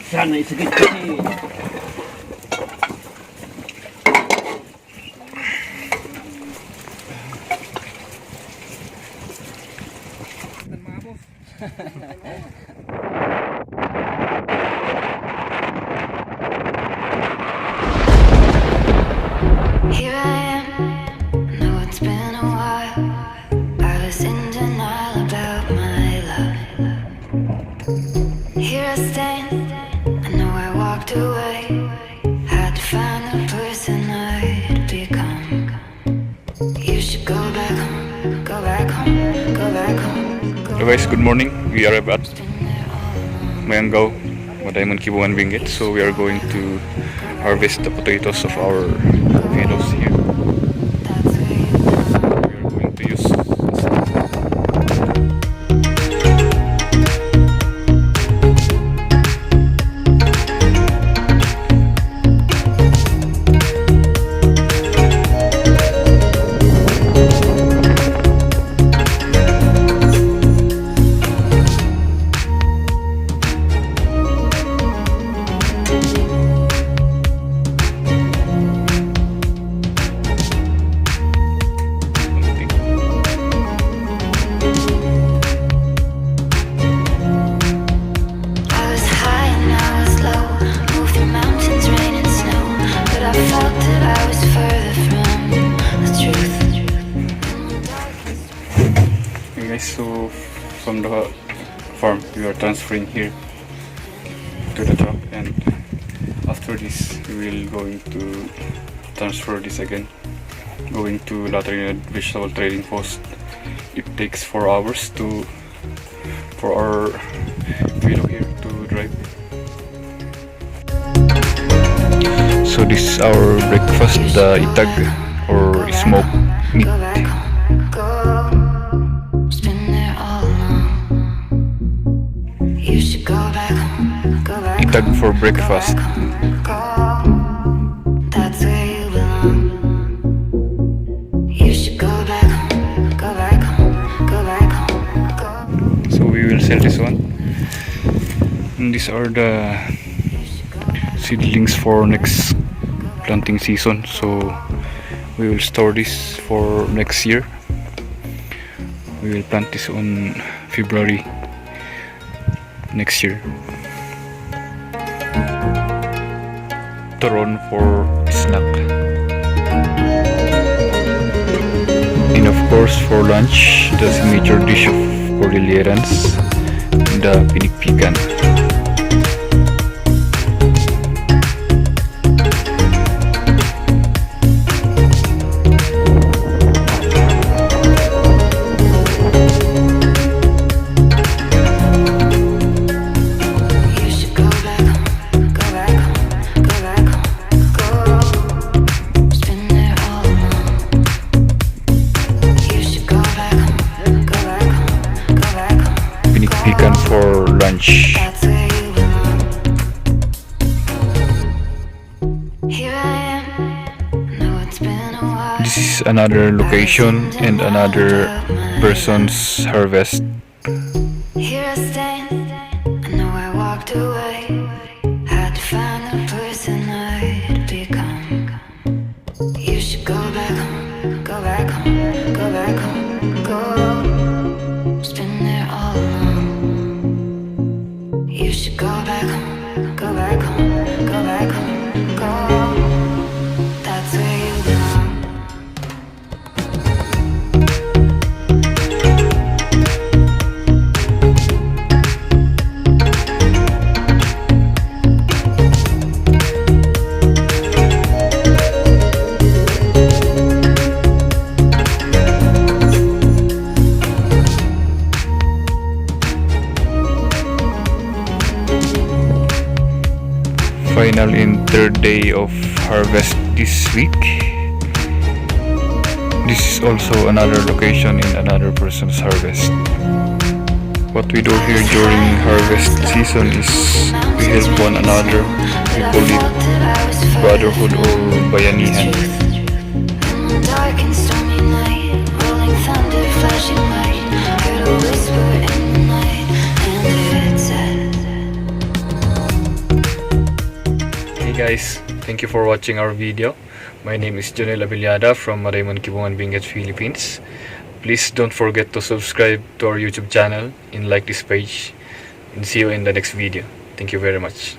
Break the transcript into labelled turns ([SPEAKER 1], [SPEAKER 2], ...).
[SPEAKER 1] Sana isagit kasi.
[SPEAKER 2] Here I am, know it's been a while. I was in denial about my love. Here I stand, I know I walked away. Had to find the person I'd become. You should go back home, go back home, go back home.
[SPEAKER 3] Hello guys, good morning. We are at Mayanggaw, Diamond Kibuan Benguet. So we are going to harvest the potatoes of our meadows here. We are going to use so from the farm we are transferring here to the truck, and after this we will going to transfer this again going to Latrina Vegetable Trading Post. It takes 4 hours for our kilo here to drive. So this is our breakfast, the Etag or smoked meat. Etag for breakfast.
[SPEAKER 2] That's where you belong. You should go back home, go back home, go back home.
[SPEAKER 3] So we will sell this one. And these are the seedlings for next planting season. So we will store this for next year. We will plant this on February next year. Turon for snack. And of course for lunch, the signature dish of Cordillerans, the Pinikpikan. Pinikpikan for lunch. This is another location and another person's harvest.
[SPEAKER 2] Here I stand, I know I walked away. Had to find the person I'd become. You should go back home, go back home, go back home, go. Been there all along. You should go back home, go back home, go back home, go. That's where you belong.
[SPEAKER 3] Final and third day of harvest this week. This is also another location in another person's harvest. What we do here during harvest season is we help one another. We call it brotherhood or bayanihan.
[SPEAKER 2] Dark and stormy night, rolling thunder, flashing light. Heard a whisper in the night, and it said,
[SPEAKER 3] guys, thank you for watching our video. My name is Jonel Abiliada from Maraymon, Kibungan, Benguet, Philippines. Please don't forget to subscribe to our YouTube channel and like this page. And see you in the next video. Thank you very much.